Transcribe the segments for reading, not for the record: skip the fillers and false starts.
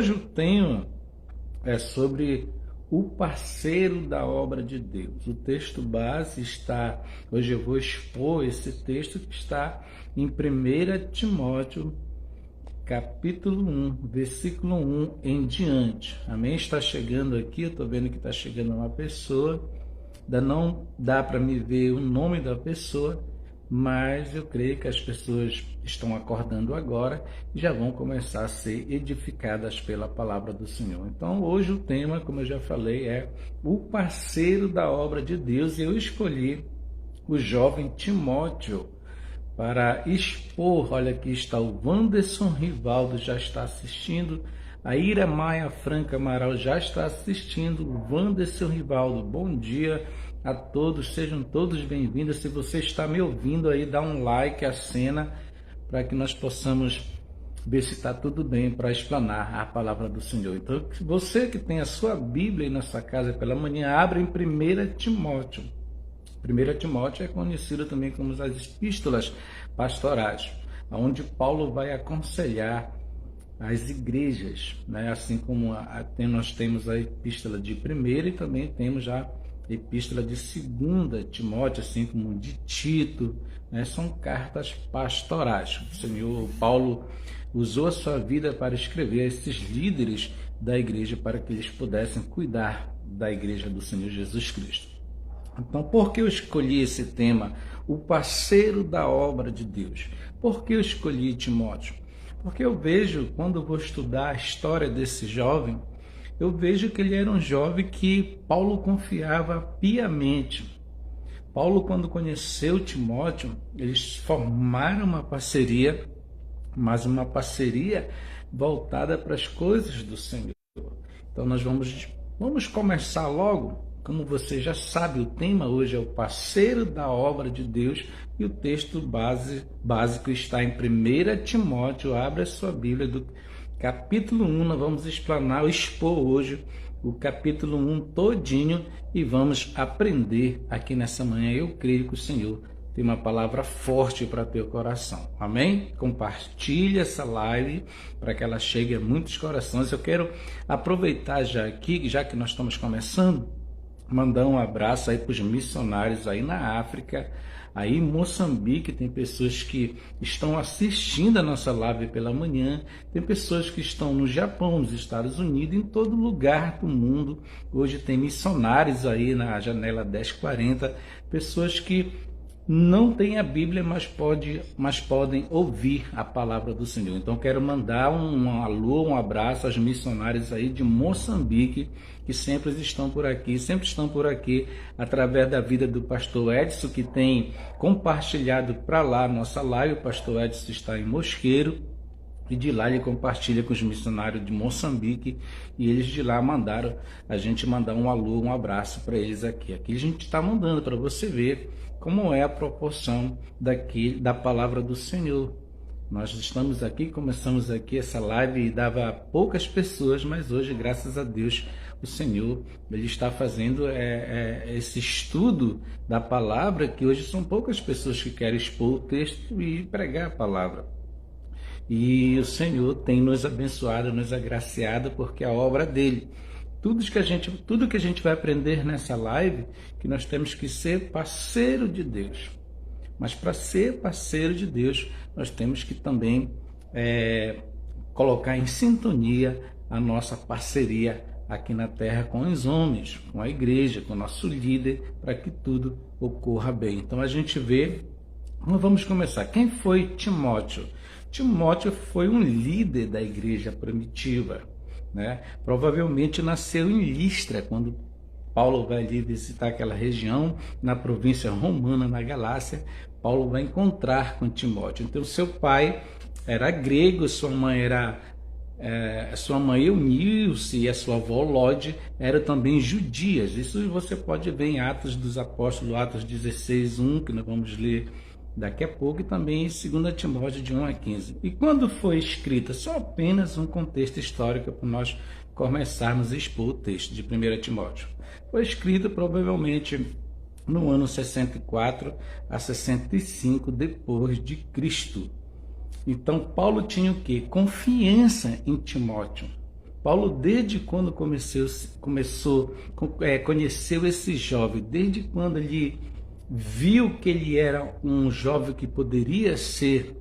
hoje o tema é sobre o parceiro da obra de Deus. O texto base está, hoje eu vou expor esse texto que está em 1 Timóteo, capítulo 1, versículo 1 em diante. Amém? Está chegando aqui, eu estou vendo que está chegando uma pessoa, ainda não dá para me ver o nome da pessoa, mas eu creio que as pessoas estão acordando agora e já vão começar a ser edificadas pela palavra do Senhor. Então, hoje o tema, como eu já falei, é o parceiro da obra de Deus, e eu escolhi o jovem Timóteo para expor. Olha, aqui está o Wanderson Rivaldo, já está assistindo. A Ira Maia Franca Amaral já está assistindo. O Wanderson Rivaldo, bom dia a todos, sejam todos bem-vindos. Se você está me ouvindo aí, dá um like, acena, para que nós possamos ver se está tudo bem para explanar a palavra do Senhor. Então, você que tem a sua Bíblia aí na sua casa pela manhã, abre em 1 Timóteo. 1 Timóteo é conhecido também como as epístolas pastorais, onde Paulo vai aconselhar as igrejas, né? Assim como nós temos a epístola de 1 e também temos já a epístola de 2 Timóteo, assim como de Tito, né? São cartas pastorais. O Senhor Paulo usou a sua vida para escrever a esses líderes da igreja para que eles pudessem cuidar da igreja do Senhor Jesus Cristo. Então, por que eu escolhi esse tema, o parceiro da obra de Deus? Por que eu escolhi Timóteo? Porque eu vejo, quando eu vou estudar a história desse jovem, eu vejo que ele era um jovem que Paulo confiava piamente. Paulo, quando conheceu Timóteo, eles formaram uma parceria, mas uma parceria voltada para as coisas do Senhor. Então, nós vamos começar logo. Como você já sabe, o tema hoje é o parceiro da obra de Deus, e o texto básico está em 1 Timóteo. Abra a sua Bíblia, do capítulo 1, nós vamos expor hoje o capítulo 1 todinho e vamos aprender aqui nessa manhã. Eu creio que o Senhor tem uma palavra forte para teu coração. Amém? Compartilhe essa live para que ela chegue a muitos corações. Eu quero aproveitar já aqui, já que nós estamos começando, mandar um abraço aí para os missionários aí na África, aí em Moçambique. Tem pessoas que estão assistindo a nossa live pela manhã, tem pessoas que estão no Japão, nos Estados Unidos, em todo lugar do mundo. Hoje tem missionários aí na janela 1040, pessoas que não têm a Bíblia, mas podem ouvir a palavra do Senhor. Então quero mandar um alô, um abraço aos missionários aí de Moçambique, que sempre estão por aqui, através da vida do pastor Edson, que tem compartilhado para lá a nossa live. O pastor Edson está em Mosqueiro, e de lá ele compartilha com os missionários de Moçambique, e eles de lá mandaram a gente mandar um alô, um abraço para eles aqui. Aqui a gente está mandando para você ver como é a proporção da palavra do Senhor. Nós estamos aqui, começamos aqui essa live e dava poucas pessoas, mas hoje, graças a Deus, o Senhor ele está fazendo esse estudo da palavra, que hoje são poucas pessoas que querem expor o texto e pregar a palavra. E o Senhor tem nos abençoado, nos agraciado, porque a obra dele. Tudo que a gente vai aprender nessa live, que nós temos que ser parceiro de Deus. Mas para ser parceiro de Deus, nós temos que também colocar em sintonia a nossa parceria aqui na terra com os homens, com a igreja, com o nosso líder, para que tudo ocorra bem. Então a gente vê, vamos começar. Quem foi Timóteo? Timóteo foi um líder da igreja primitiva, né? Provavelmente nasceu em Listra, quando Paulo vai ali visitar aquela região na província romana, na Galácia. Paulo vai encontrar com Timóteo. Então seu pai era grego, sua mãe Eunice e a sua avó Lode eram também judias. Isso você pode ver em Atos dos Apóstolos, Atos 16:1, que nós vamos ler daqui a pouco, e também em 2 Timóteo de 1 a 15. E quando foi escrita? Só apenas um contexto histórico para nós começarmos a expor o texto de 1 Timóteo. Foi escrita provavelmente no ano 64 a 65 depois de Cristo. Então Paulo tinha o quê? Confiança em Timóteo. Paulo, desde quando conheceu esse jovem, desde quando ele viu que ele era um jovem que poderia ser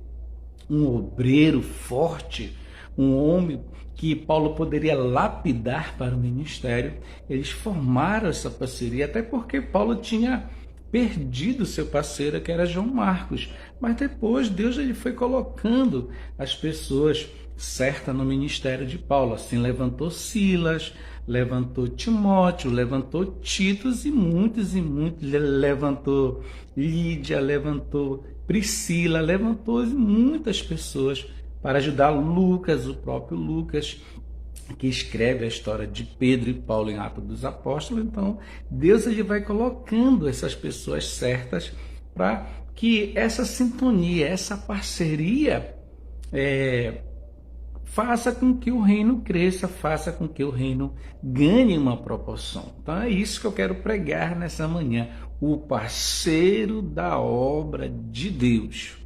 um obreiro forte, um homem que Paulo poderia lapidar para o ministério, eles formaram essa parceria, até porque Paulo tinha perdido seu parceiro, que era João Marcos. Mas depois Deus ele foi colocando as pessoas certas no ministério de Paulo. Assim levantou Silas, levantou Timóteo, levantou Titos e muitos, levantou Lídia, levantou Priscila, levantou muitas pessoas para ajudar Lucas, o próprio Lucas, que escreve a história de Pedro e Paulo em Atos dos Apóstolos. Então, Deus ele vai colocando essas pessoas certas para que essa sintonia, essa parceria faça com que o reino cresça, faça com que o reino ganhe uma proporção. Então, é isso que eu quero pregar nessa manhã. O parceiro da obra de Deus.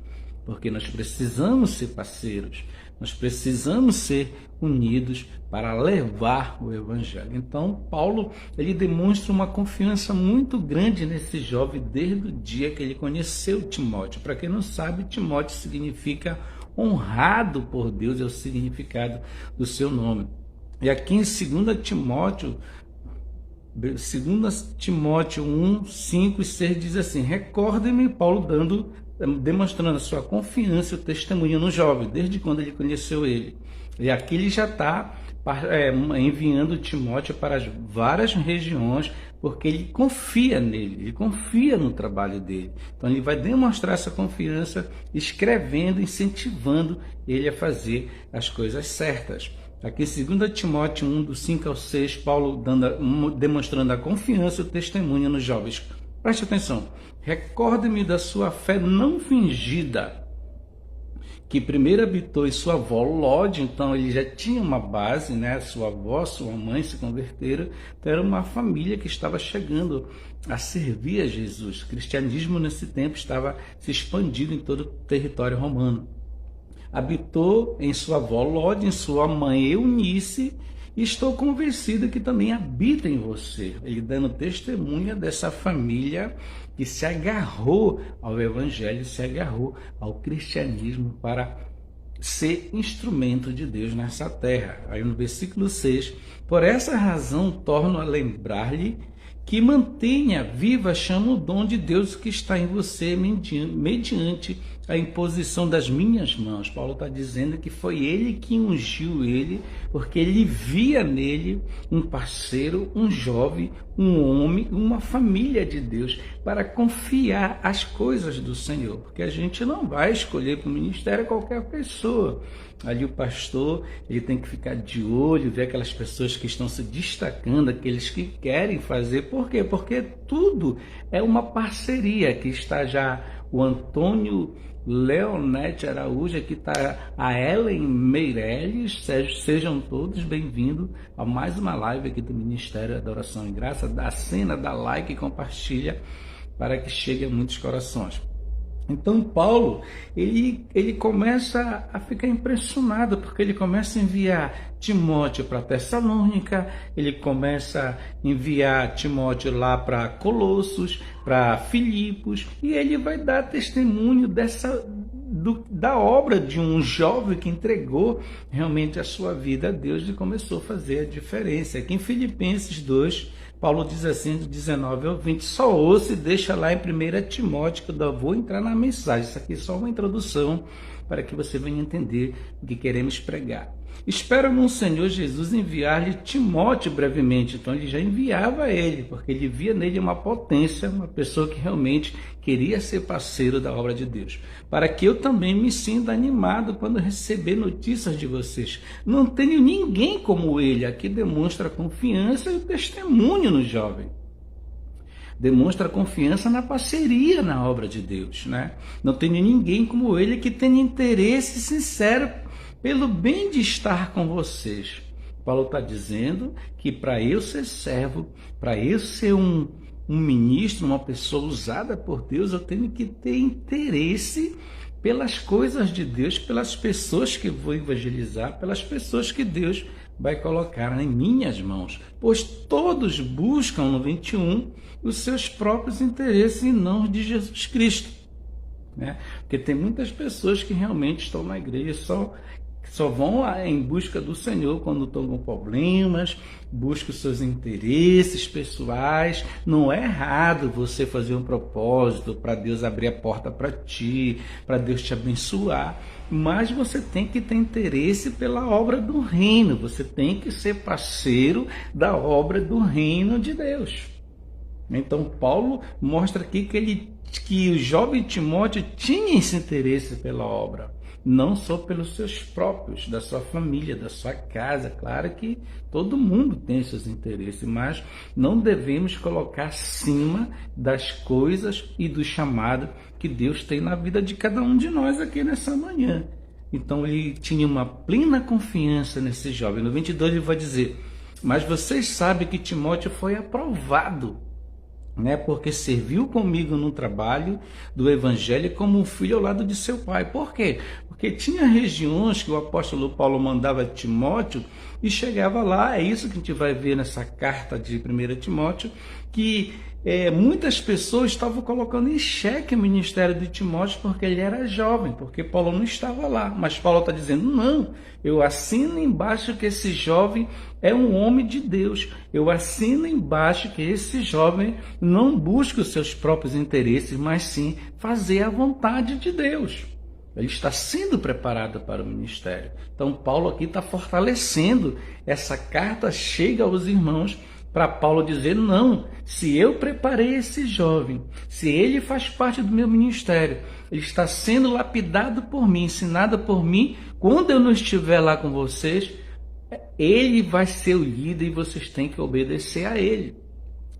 Porque nós precisamos ser parceiros, nós precisamos ser unidos para levar o evangelho. Então, Paulo, ele demonstra uma confiança muito grande nesse jovem desde o dia que ele conheceu Timóteo. Para quem não sabe, Timóteo significa honrado por Deus, é o significado do seu nome. E aqui em 2 Timóteo 1, 5 e 6 diz assim: recordem-me, Paulo demonstrando a sua confiança e o testemunho no jovem, desde quando ele conheceu ele. E aqui ele já está enviando Timóteo para as várias regiões, porque ele confia nele, ele confia no trabalho dele. Então ele vai demonstrar essa confiança, escrevendo, incentivando ele a fazer as coisas certas. Aqui, 2 Timóteo 1, do 5 ao 6, Paulo demonstrando a confiança e o testemunho nos jovens. Preste atenção. Recorde-me da sua fé não fingida, que primeiro habitou em sua avó Lode. Então ele já tinha uma base, né? Sua avó, sua mãe se converteram. Então era uma família que estava chegando a servir a Jesus. O cristianismo nesse tempo estava se expandindo em todo o território romano. Habitou em sua avó Lode, em sua mãe Eunice, e estou convencido que também habita em você. Ele dando testemunha dessa família que se agarrou ao evangelho, se agarrou ao cristianismo para ser instrumento de Deus nessa terra. Aí no versículo 6, por essa razão torno a lembrar-lhe que mantenha viva a chama o dom de Deus que está em você mediante a imposição das minhas mãos. Paulo está dizendo que foi ele que ungiu ele, porque ele via nele um parceiro, um jovem, um homem, uma família de Deus, para confiar as coisas do Senhor. Porque a gente não vai escolher para o ministério qualquer pessoa. Ali o pastor, ele tem que ficar de olho, ver aquelas pessoas que estão se destacando, aqueles que querem fazer. Por quê? Porque tudo é uma parceria. Aqui está já o Antônio Leonete Araújo, aqui está a Ellen Meirelles. Sejam todos bem-vindos a mais uma live aqui do Ministério da Oração em Graça. Dá cena, dá like e compartilha para que chegue a muitos corações. Então Paulo, ele começa a ficar impressionado, porque ele começa a enviar Timóteo para Tessalônica, ele começa a enviar Timóteo lá para Colossos, para Filipos, e ele vai dar testemunho da obra de um jovem que entregou realmente a sua vida a Deus e começou a fazer a diferença. Aqui em Filipenses 2, Paulo diz assim, de 19 ao 20, só ouça e deixa lá em 1 Timóteo, que eu vou entrar na mensagem. Isso aqui é só uma introdução para que você venha entender o que queremos pregar. Espero no Senhor Jesus enviar-lhe Timóteo brevemente. Então ele já enviava ele, porque ele via nele uma potência, uma pessoa que realmente queria ser parceiro da obra de Deus. Para que eu também me sinta animado quando receber notícias de vocês. Não tenho ninguém como ele. Aqui demonstra a confiança e o testemunho no jovem. Demonstra confiança na parceria na obra de Deus, né? Não tenho ninguém como ele que tenha interesse sincero pelo bem de estar com vocês. Paulo está dizendo que para eu ser servo, para eu ser um ministro, uma pessoa usada por Deus, eu tenho que ter interesse pelas coisas de Deus, pelas pessoas que vou evangelizar, pelas pessoas que Deus vai colocar em minhas mãos, pois todos buscam, no 21, os seus próprios interesses e não os de Jesus Cristo. Né? Porque tem muitas pessoas que realmente estão na igreja, só vão em busca do Senhor quando estão com problemas, buscam os seus interesses pessoais. Não é errado você fazer um propósito para Deus abrir a porta para ti, para Deus te abençoar, mas você tem que ter interesse pela obra do reino, você tem que ser parceiro da obra do reino de Deus. Então Paulo mostra aqui que o jovem Timóteo tinha esse interesse pela obra, não só pelos seus próprios, da sua família, da sua casa. Claro que todo mundo tem seus interesses, mas não devemos colocar acima das coisas e do chamado que Deus tem na vida de cada um de nós aqui nessa manhã. Então ele tinha uma plena confiança nesse jovem. No 22 ele vai dizer: mas vocês sabem que Timóteo foi aprovado, né, porque serviu comigo no trabalho do evangelho como um filho ao lado de seu pai. Por quê? Porque tinha regiões que o apóstolo Paulo mandava Timóteo e chegava lá. É isso que a gente vai ver nessa carta de 1 Timóteo, que muitas pessoas estavam colocando em xeque o ministério de Timóteo porque ele era jovem, porque Paulo não estava lá. Mas Paulo está dizendo: não, eu assino embaixo que esse jovem é um homem de Deus. Eu assino embaixo que esse jovem não busca os seus próprios interesses, mas sim fazer a vontade de Deus. Ele está sendo preparado para o ministério. Então Paulo aqui está fortalecendo. Essa carta chega aos irmãos para Paulo dizer: não, se eu preparei esse jovem, se ele faz parte do meu ministério, ele está sendo lapidado por mim, ensinado por mim, quando eu não estiver lá com vocês, ele vai ser o líder e vocês têm que obedecer a ele.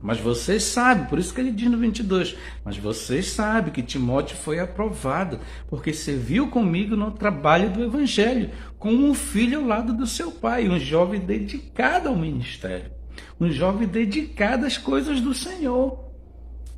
Mas vocês sabem, por isso que ele diz no 22, mas vocês sabem que Timóteo foi aprovado, porque serviu comigo no trabalho do evangelho, como um filho ao lado do seu pai, um jovem dedicado ao ministério, um jovem dedicado às coisas do Senhor,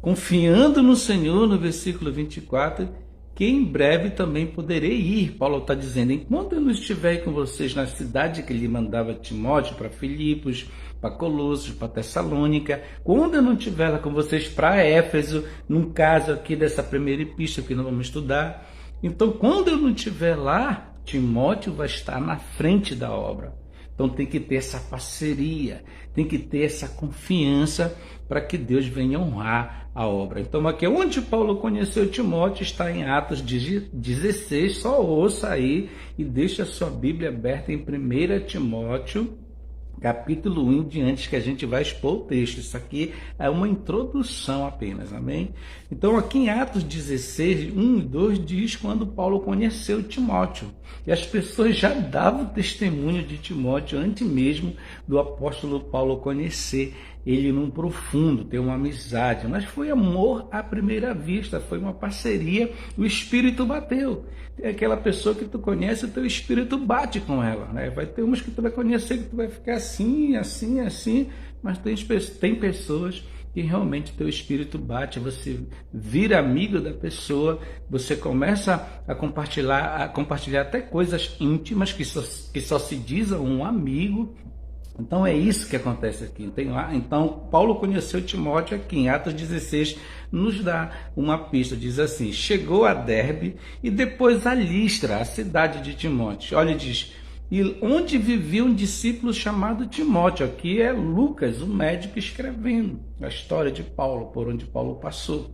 confiando no Senhor, no versículo 24, que em breve também poderei ir. Paulo está dizendo: enquanto eu não estiver com vocês na cidade que ele mandava Timóteo, para Filipos, para Colossos, para Tessalônica, quando eu não estiver lá com vocês para Éfeso, num caso aqui dessa primeira epístola que nós vamos estudar, então quando eu não estiver lá, Timóteo vai estar na frente da obra. Então tem que ter essa parceria, tem que ter essa confiança para que Deus venha honrar a obra. Então aqui onde Paulo conheceu Timóteo está em Atos 16, só ouça aí e deixa a sua Bíblia aberta em 1 Timóteo, capítulo 1 em diante, que a gente vai expor o texto. Isso aqui é uma introdução apenas, amém? Então aqui em Atos 16, 1 e 2 diz quando Paulo conheceu Timóteo. E as pessoas já davam testemunho de Timóteo antes mesmo do apóstolo Paulo conhecer ele num profundo, ter uma amizade. Mas foi amor à primeira vista, foi uma parceria, o espírito bateu. É aquela pessoa que tu conhece, o teu espírito bate com ela, né? Vai ter umas que tu vai conhecer que tu vai ficar assim, assim, assim, mas tem pessoas que realmente teu espírito bate, você vira amigo da pessoa, você começa a compartilhar até coisas íntimas que só se diz a um amigo. Então é isso que acontece aqui. Então Paulo conheceu Timóteo aqui em Atos 16, nos dá uma pista, diz assim: chegou a Derbe e depois a Listra, a cidade de Timóteo. Olha, diz: e onde vivia um discípulo chamado Timóteo. Aqui é Lucas, o médico, escrevendo a história de Paulo, por onde Paulo passou.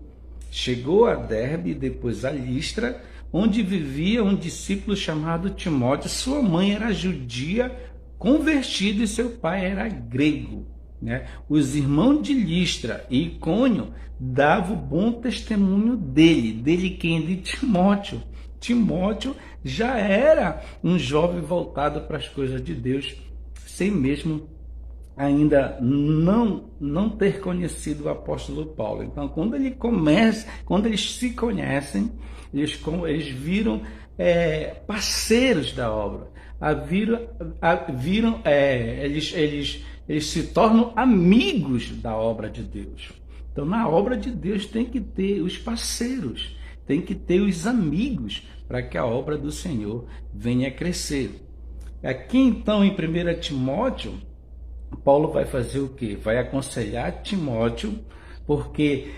Chegou a Derbe e depois a Listra, onde vivia um discípulo chamado Timóteo. Sua mãe era judia convertida e seu pai era grego, né? Os irmãos de Listra e Icônio davam bom testemunho dele quem? De Timóteo. Timóteo já era um jovem voltado para as coisas de Deus, sem mesmo ainda não ter conhecido o apóstolo Paulo. Então, quando eles se conhecem, eles viram parceiros da obra. Eles se tornam amigos da obra de Deus. Então, na obra de Deus tem que ter os parceiros, tem que ter os amigos para que a obra do Senhor venha a crescer. Aqui então em 1 Timóteo, Paulo vai fazer o quê? Vai aconselhar Timóteo, porque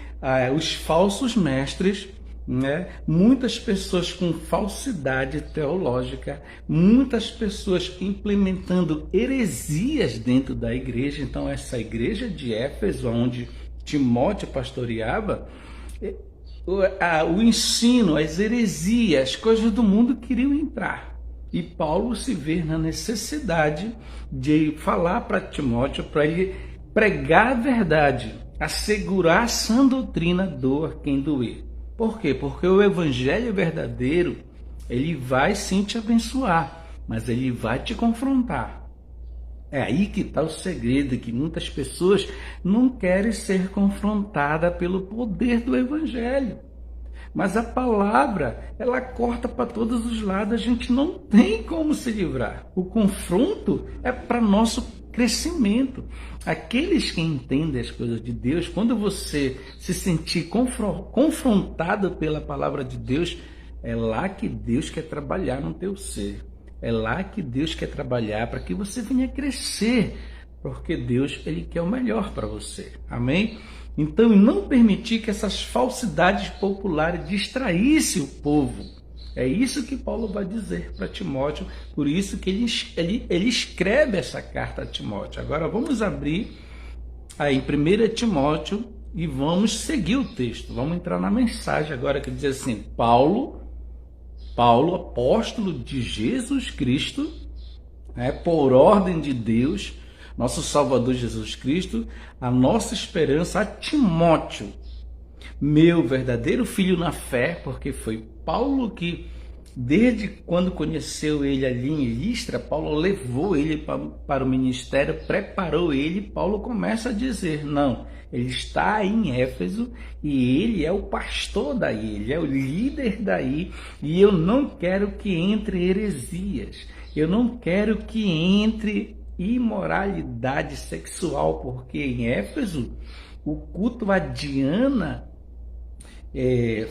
os falsos mestres, né, muitas pessoas com falsidade teológica, muitas pessoas implementando heresias dentro da igreja. Então essa igreja de Éfeso, onde Timóteo pastoreava, o ensino, as heresias, as coisas do mundo queriam entrar. E Paulo se vê na necessidade de falar para Timóteo, para ele pregar a verdade, assegurar a sã doutrina, doa quem doer. Por quê? Porque o evangelho verdadeiro, ele vai sim te abençoar, mas ele vai te confrontar. É aí que está o segredo, que muitas pessoas não querem ser confrontadas pelo poder do evangelho. Mas a palavra, ela corta para todos os lados, a gente não tem como se livrar. O confronto é para nosso crescimento. Aqueles que entendem as coisas de Deus, quando você se sentir confrontado pela palavra de Deus, é lá que Deus quer trabalhar no teu ser. É lá que Deus quer trabalhar para que você venha crescer, porque Deus, ele quer o melhor para você. Amém? Então, não permitir que essas falsidades populares distraíssem o povo. É isso que Paulo vai dizer para Timóteo, por isso que ele escreve essa carta a Timóteo. Agora vamos abrir aí em 1 Timóteo e vamos seguir o texto. Vamos entrar na mensagem agora que diz assim: Paulo, apóstolo de Jesus Cristo, por ordem de Deus, nosso Salvador Jesus Cristo, a nossa esperança, a Timóteo, meu verdadeiro filho na fé, porque foi Paulo que, desde quando conheceu ele ali em Listra, Paulo levou ele para o ministério, preparou ele. Paulo começa a dizer, não, ele está em Éfeso e ele é o pastor daí, ele é o líder daí, e eu não quero que entre heresias, eu não quero que entre imoralidade sexual, porque em Éfeso o culto a Diana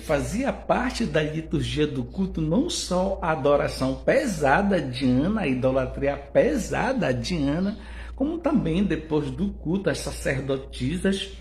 fazia parte da liturgia do culto, não só a adoração pesada a Diana, a idolatria pesada a Diana, como também depois do culto as sacerdotisas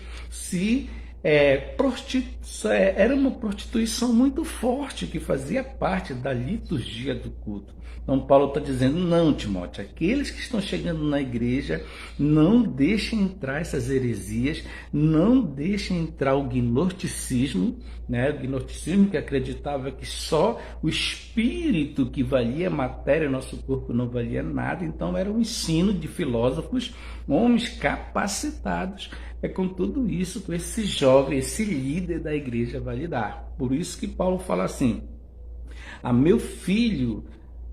era uma prostituição muito forte que fazia parte da liturgia do culto. Então Paulo está dizendo, não, Timóteo, aqueles que estão chegando na igreja, não deixem entrar essas heresias, não deixem entrar o gnosticismo, né? O gnosticismo que acreditava que só o espírito que valia a matéria, nosso corpo não valia nada. Então era um ensino de filósofos, homens capacitados. É com tudo isso que esse jovem, esse líder da igreja vai lidar. Por isso que Paulo fala assim, a meu filho,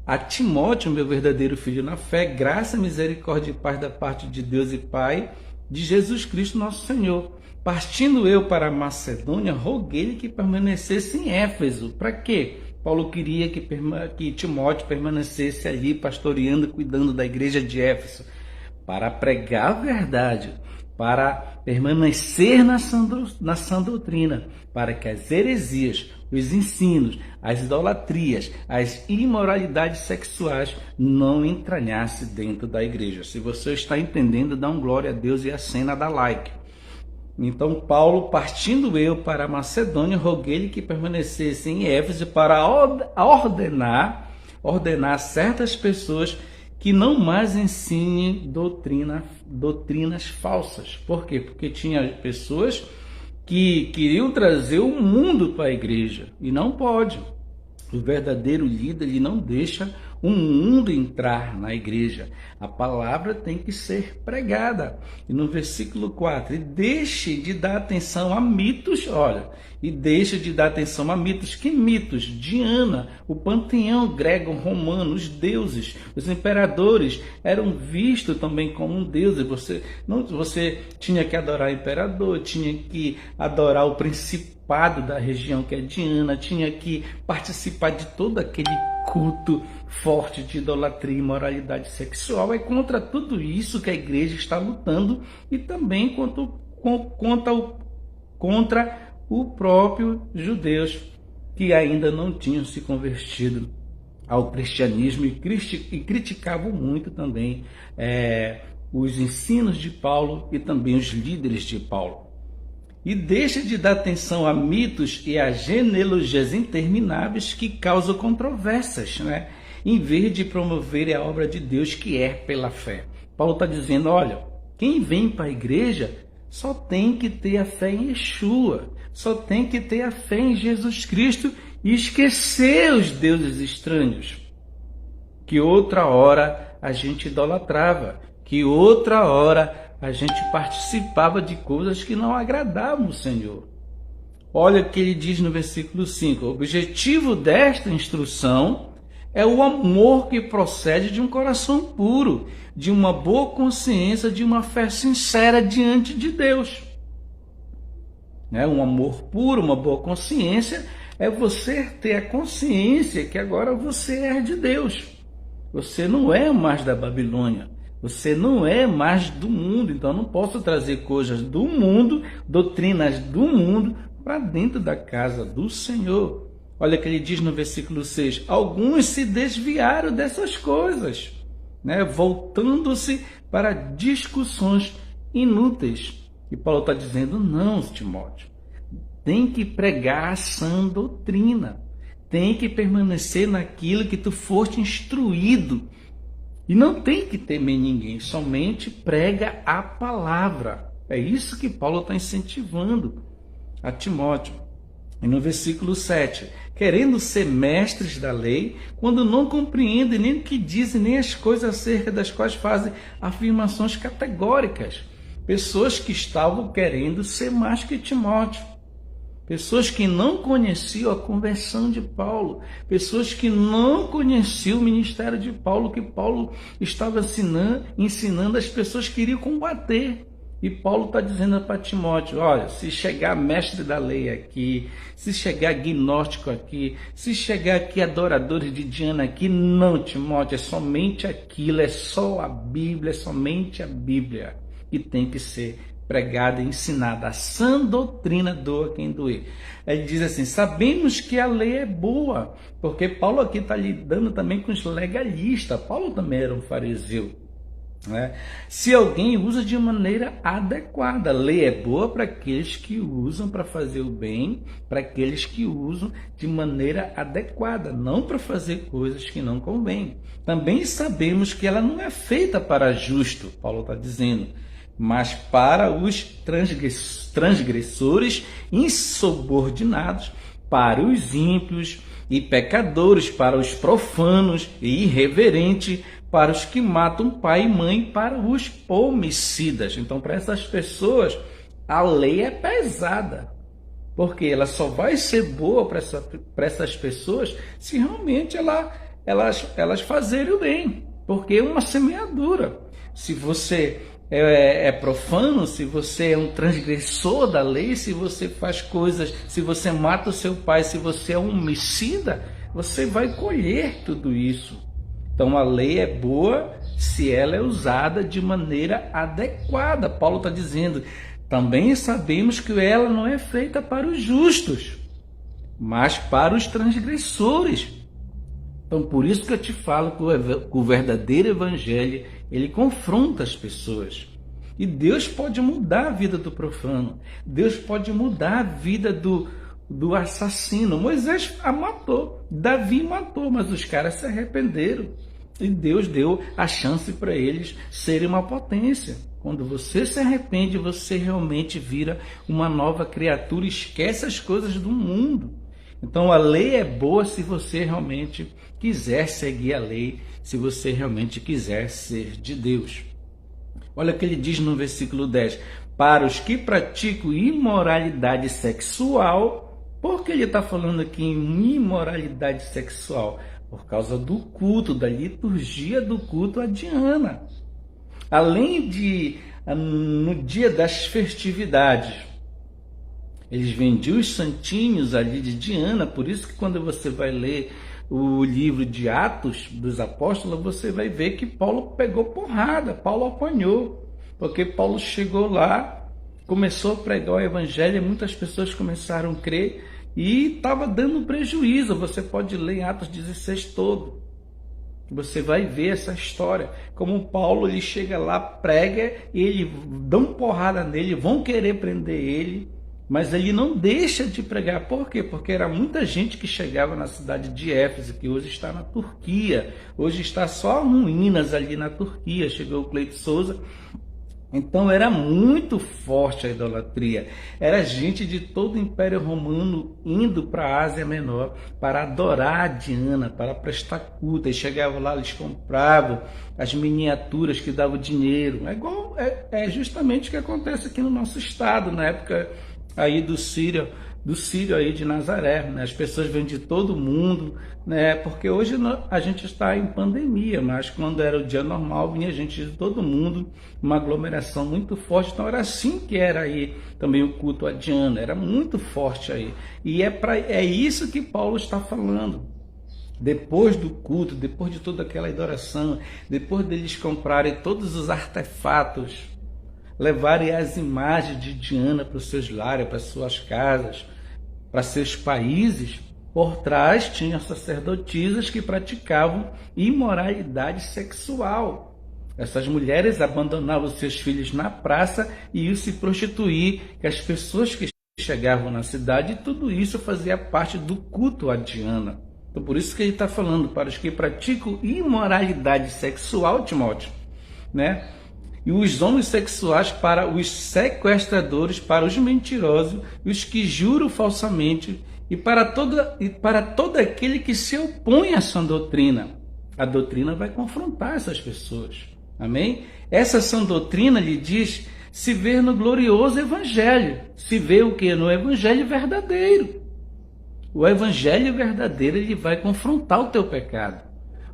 a Timóteo, meu verdadeiro filho na fé, graça, misericórdia e paz da parte de Deus e Pai, de Jesus Cristo nosso Senhor. Partindo eu para a Macedônia, roguei-lhe que permanecesse em Éfeso. Para quê? Paulo queria que Timóteo permanecesse ali, pastoreando, cuidando da igreja de Éfeso, para pregar a verdade, para permanecer na sã doutrina, para que as heresias, os ensinos, as idolatrias, as imoralidades sexuais não entranhassem dentro da igreja. Se você está entendendo, dá um glória a Deus e acena, dá like. Então Paulo, partindo eu para a Macedônia, roguei-lhe que permanecesse em Éfeso para ordenar certas pessoas que não mais ensinem doutrinas falsas. Por quê? Porque tinha pessoas que queriam trazer o mundo para a igreja e não pode. O verdadeiro líder, ele não deixa o mundo entrar na igreja. A palavra tem que ser pregada. E no versículo 4, e deixe de dar atenção a mitos, Que mitos? Diana, o panteão grego-romano, os deuses, os imperadores eram vistos também como deuses. Você tinha que adorar o imperador, tinha que adorar o principado da região, que é Diana, tinha que participar de todo aquele culto forte de idolatria e imoralidade sexual. É contra tudo isso que a igreja está lutando, e também contra o próprio judeus que ainda não tinham se convertido ao cristianismo e criticavam muito também os ensinos de Paulo e também os líderes de Paulo. E deixa de dar atenção a mitos e a genealogias intermináveis que causam controvérsias, né? Em vez de promover a obra de Deus que é pela fé. Paulo está dizendo, olha, quem vem para a igreja só tem que ter a fé em Yeshua, só tem que ter a fé em Jesus Cristo e esquecer os deuses estranhos, que outra hora a gente idolatrava, que outra hora a gente participava de coisas que não agradavam o Senhor. Olha o que ele diz no versículo 5. O objetivo desta instrução é o amor que procede de um coração puro, de uma boa consciência, de uma fé sincera diante de Deus. Um amor puro, uma boa consciência, é você ter a consciência que agora você é de Deus. Você não é mais da Babilônia. Você não é mais do mundo, então eu não posso trazer coisas do mundo, doutrinas do mundo, para dentro da casa do Senhor. Olha o que ele diz no versículo 6. Alguns se desviaram dessas coisas, voltando-se para discussões inúteis. E Paulo está dizendo, não, Timóteo, tem que pregar a sã doutrina, tem que permanecer naquilo que tu foste instruído. E não tem que temer ninguém, somente prega a palavra. É isso que Paulo está incentivando a Timóteo. E no versículo 7, querendo ser mestres da lei, quando não compreendem nem o que dizem, nem as coisas acerca das quais fazem afirmações categóricas. Pessoas que estavam querendo ser mais que Timóteo. Pessoas que não conheciam a conversão de Paulo, pessoas que não conheciam o ministério de Paulo, que Paulo estava ensinando, as pessoas queriam combater. E Paulo está dizendo para Timóteo, olha, se chegar mestre da lei aqui, se chegar gnóstico aqui, se chegar aqui adoradores de Diana aqui, não, Timóteo, é somente aquilo, é só a Bíblia, é somente a Bíblia que tem que ser pregada e ensinada. A sã doutrina doa quem doer. Ele diz assim, sabemos que a lei é boa, porque Paulo aqui está lidando também com os legalistas. Paulo também era um fariseu. Se alguém usa de maneira adequada, a lei é boa para aqueles que usam para fazer o bem, para aqueles que usam de maneira adequada, não para fazer coisas que não convêm. Também sabemos que ela não é feita para justo, Paulo está dizendo, mas para os transgressores insubordinados, para os ímpios e pecadores, para os profanos e irreverentes, para os que matam pai e mãe, para os homicidas. Então, para essas pessoas, a lei é pesada, porque ela só vai ser boa para essas pessoas se realmente elas fazerem o bem, porque é uma semeadura. Se você é profano, se você é um transgressor da lei, se você faz coisas, se você mata o seu pai, se você é um homicida, você vai colher tudo isso. Então a lei é boa se ela é usada de maneira adequada. Paulo está dizendo, também sabemos que ela não é feita para os justos, mas para os transgressores. Então por isso que eu te falo que o verdadeiro evangelho, ele confronta as pessoas. E Deus pode mudar a vida do profano. Deus pode mudar a vida do assassino. Moisés a matou, Davi matou, mas os caras se arrependeram. E Deus deu a chance para eles serem uma potência. Quando você se arrepende, você realmente vira uma nova criatura, esquece as coisas do mundo. Então a lei é boa se você realmente quiser seguir a lei, se você realmente quiser ser de Deus. Olha o que ele diz no versículo 10. Para os que praticam imoralidade sexual. Por que ele está falando aqui em imoralidade sexual? Por causa do culto, da liturgia do culto a Diana. Além de, no dia das festividades, eles vendiam os santinhos ali de Diana. Por isso que quando você vai ler o livro de Atos dos Apóstolos, você vai ver que Paulo pegou porrada, Paulo apanhou, porque Paulo chegou lá, começou a pregar o evangelho e muitas pessoas começaram a crer e estava dando prejuízo. Você pode ler em Atos 16 todo. Você vai ver essa história. Como Paulo, ele chega lá, prega, e ele dão porrada nele, vão querer prender ele, mas ele não deixa de pregar. Por quê? Porque era muita gente que chegava na cidade de Éfeso, que hoje está na Turquia. Hoje está só ruínas ali na Turquia. Chegou o Cleito Souza. Então era muito forte a idolatria. Era gente de todo o Império Romano indo para a Ásia Menor para adorar a Diana, para prestar culto. E chegavam lá, eles compravam as miniaturas que davam dinheiro. É justamente o que acontece aqui no nosso estado, na época aí do Sírio aí de Nazaré, né? As pessoas vêm de todo mundo, né? Porque hoje a gente está em pandemia, mas quando era o dia normal vinha gente de todo mundo, uma aglomeração muito forte. Então era assim que era aí também o culto a Diana, era muito forte aí. E é isso que Paulo está falando. Depois do culto, depois de toda aquela adoração, depois deles comprarem todos os artefatos, levarem as imagens de Diana para os seus lares, para as suas casas, para seus países, por trás tinham sacerdotisas que praticavam imoralidade sexual. Essas mulheres abandonavam seus filhos na praça e iam se prostituir, que as pessoas que chegavam na cidade, tudo isso fazia parte do culto a Diana. Então por isso que ele está falando, para os que praticam imoralidade sexual, Timóteo, né? E os homossexuais para os sequestradores, para os mentirosos, os que juram falsamente, e para todo aquele que se opõe a essa doutrina. A doutrina vai confrontar essas pessoas. Amém? Essa sã doutrina lhe diz se ver no glorioso evangelho. Se vê o que? No evangelho verdadeiro. O evangelho verdadeiro, ele vai confrontar o teu pecado.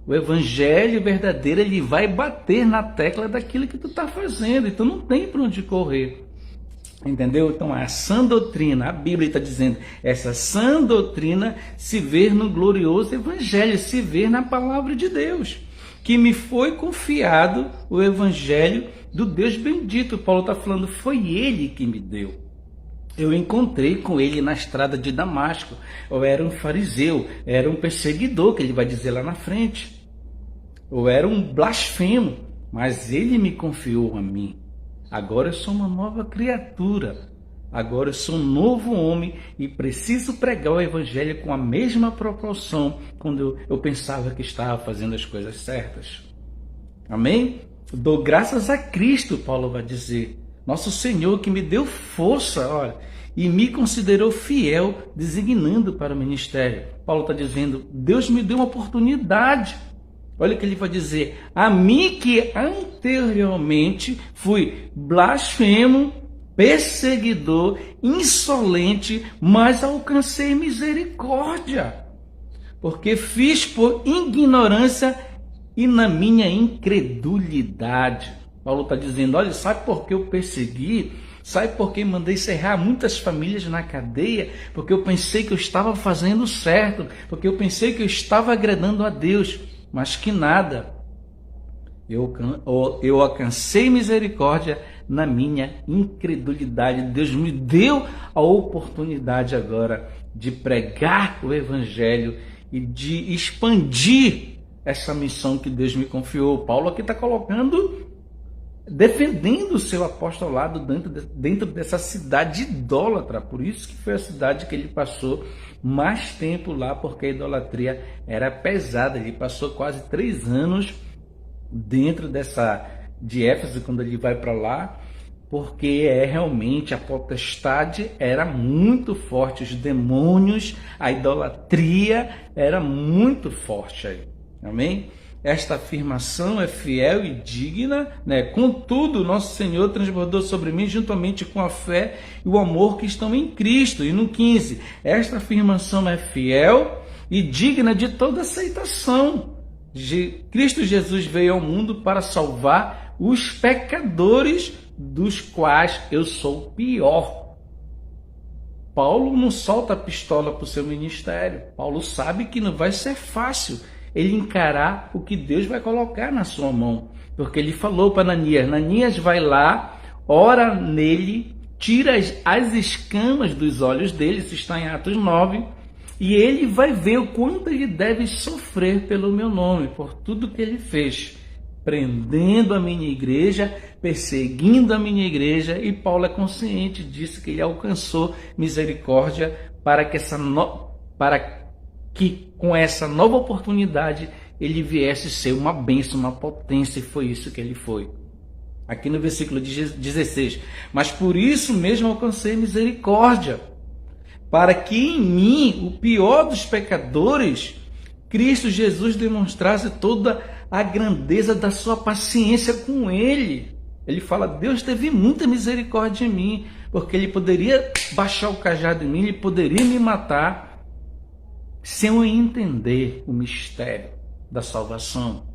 O evangelho verdadeiro, ele vai bater na tecla daquilo que tu está fazendo. Então não tem para onde correr. Entendeu? Então a sã doutrina, a Bíblia está dizendo, essa sã doutrina se vê no glorioso evangelho, se vê na palavra de Deus, que me foi confiado o evangelho do Deus bendito. Paulo está falando, foi ele que me deu. Eu encontrei com ele na estrada de Damasco. Eu era um fariseu, era um perseguidor, que ele vai dizer lá na frente. Eu era um blasfemo, mas ele me confiou a mim. Agora eu sou uma nova criatura. Agora eu sou um novo homem e preciso pregar o evangelho com a mesma proporção quando eu pensava que estava fazendo as coisas certas. Amém? Dou graças a Cristo, Paulo vai dizer. Nosso Senhor que me deu força, olha, e me considerou fiel, designando para o ministério. Paulo está dizendo, Deus me deu uma oportunidade. Olha o que ele vai dizer, a mim que anteriormente fui blasfemo, perseguidor, insolente, mas alcancei misericórdia, porque fiz por ignorância e na minha incredulidade. Paulo está dizendo, olha, sabe por que eu persegui? Sabe por que mandei cerrar muitas famílias na cadeia? Porque eu pensei que eu estava fazendo certo, porque eu pensei que eu estava agradando a Deus, mas que nada. Eu alcancei misericórdia na minha incredulidade. Deus me deu a oportunidade agora de pregar o evangelho e de expandir essa missão que Deus me confiou. Paulo aqui está defendendo o seu apostolado dentro dessa cidade idólatra. Por isso que foi a cidade que ele passou mais tempo lá, porque a idolatria era pesada. Ele passou quase 3 anos dentro de Éfeso, quando ele vai para lá, porque realmente a potestade era muito forte, os demônios, a idolatria era muito forte aí. Amém? Esta afirmação é fiel e digna, né? Contudo, nosso Senhor transbordou sobre mim juntamente com a fé e o amor que estão em Cristo. E no 15, esta afirmação é fiel e digna de toda aceitação. Cristo Jesus veio ao mundo para salvar os pecadores, dos quais eu sou o pior. Paulo não solta a pistola para o seu ministério. Paulo sabe que não vai ser fácil ele encarar o que Deus vai colocar na sua mão. Porque ele falou para Ananias, Ananias, vai lá, ora nele, tira as escamas dos olhos dele, isso está em Atos 9, e ele vai ver o quanto ele deve sofrer pelo meu nome, por tudo que ele fez, prendendo a minha igreja, perseguindo a minha igreja, e Paulo é consciente disso, que ele alcançou misericórdia para que com essa nova oportunidade ele viesse ser uma bênção, uma potência, e foi isso que ele foi. Aqui no versículo 16, mas por isso mesmo alcancei misericórdia, para que em mim, o pior dos pecadores, Cristo Jesus demonstrasse toda a grandeza da sua paciência com ele. Ele fala, Deus teve muita misericórdia em mim, porque ele poderia baixar o cajado em mim, ele poderia me matar, sem eu entender o mistério da salvação.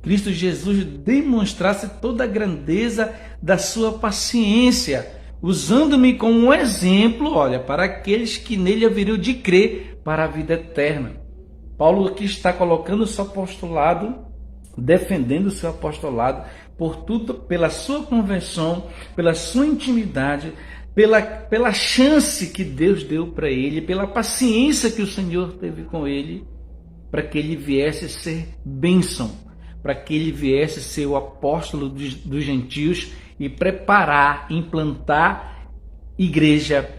Cristo Jesus demonstrasse toda a grandeza da sua paciência, usando-me como um exemplo, olha, para aqueles que nele haveriam de crer para a vida eterna. Paulo aqui está colocando o seu apostolado, defendendo o seu apostolado, por tudo, pela sua conversão, pela sua intimidade, pela chance que Deus deu para ele, pela paciência que o Senhor teve com ele, para que ele viesse ser bênção, para que ele viesse ser o apóstolo dos gentios e preparar, implantar igreja,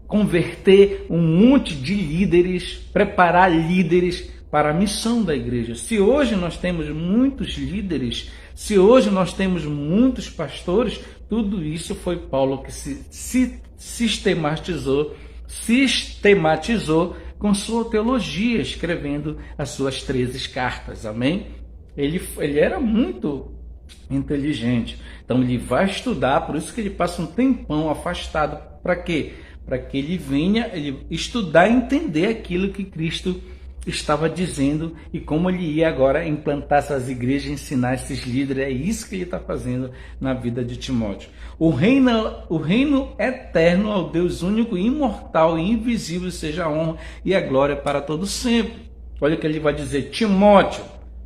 converter um monte de líderes, preparar líderes para a missão da igreja. Se hoje nós temos muitos líderes, se hoje nós temos muitos pastores, tudo isso foi Paulo que se sistematizou com sua teologia, escrevendo as suas 13 cartas, amém? Ele era muito inteligente, então ele vai estudar, por isso que ele passa um tempão afastado, para quê? Para que ele venha estudar e entender aquilo que Cristo estava dizendo e como ele ia agora implantar essas igrejas, ensinar esses líderes. É isso que ele está fazendo na vida de Timóteo. O reino eterno ao Deus único, imortal e invisível, seja a honra e a glória para todos sempre. Olha o que ele vai dizer: Timóteo,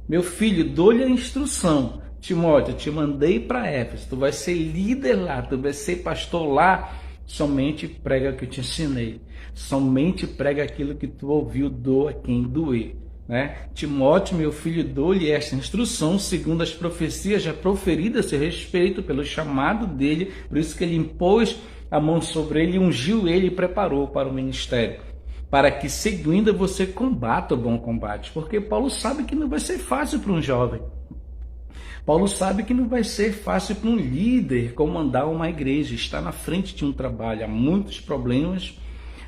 meu filho, dou-lhe a instrução. Timóteo, te mandei para Éfeso, tu vai ser líder lá, tu vai ser pastor lá. Somente prega o que eu te ensinei, somente prega aquilo que tu ouviu, doa quem doer, né? Timóteo, meu filho, dou-lhe esta instrução, segundo as profecias já proferidas a seu respeito, pelo chamado dele, por isso que ele impôs a mão sobre ele, ungiu ele e preparou para o ministério, para que seguindo você combata o bom combate, porque Paulo sabe que não vai ser fácil para um jovem. Paulo sabe que não vai ser fácil para um líder comandar uma igreja, estar na frente de um trabalho. Há muitos problemas,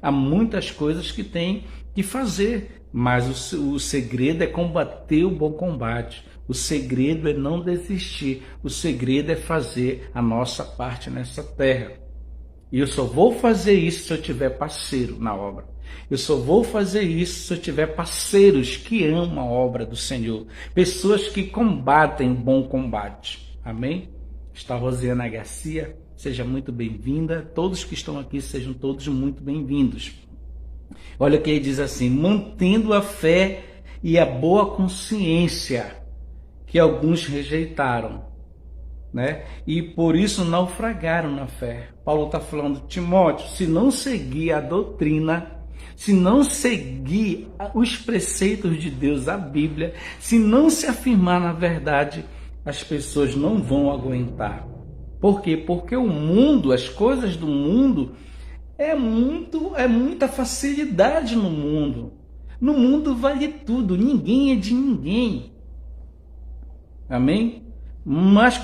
há muitas coisas que tem que fazer, mas o segredo é combater o bom combate. O segredo é não desistir, o segredo é fazer a nossa parte nessa terra. E eu só vou fazer isso se eu tiver parceiro na obra. Eu só vou fazer isso se eu tiver parceiros que amam a obra do Senhor. Pessoas que combatem o bom combate. Amém? Está Rosiana Garcia. Seja muito bem-vinda. Todos que estão aqui, sejam todos muito bem-vindos. Olha o que ele diz assim: mantendo a fé e a boa consciência que alguns rejeitaram, né? E por isso naufragaram na fé. Paulo está falando, Timóteo, se não seguir a doutrina, se não seguir os preceitos de Deus, a Bíblia, se não se afirmar na verdade, as pessoas não vão aguentar. Por quê? Porque o mundo, as coisas do mundo, é muita facilidade no mundo. No mundo vale tudo, ninguém é de ninguém. Amém? Mas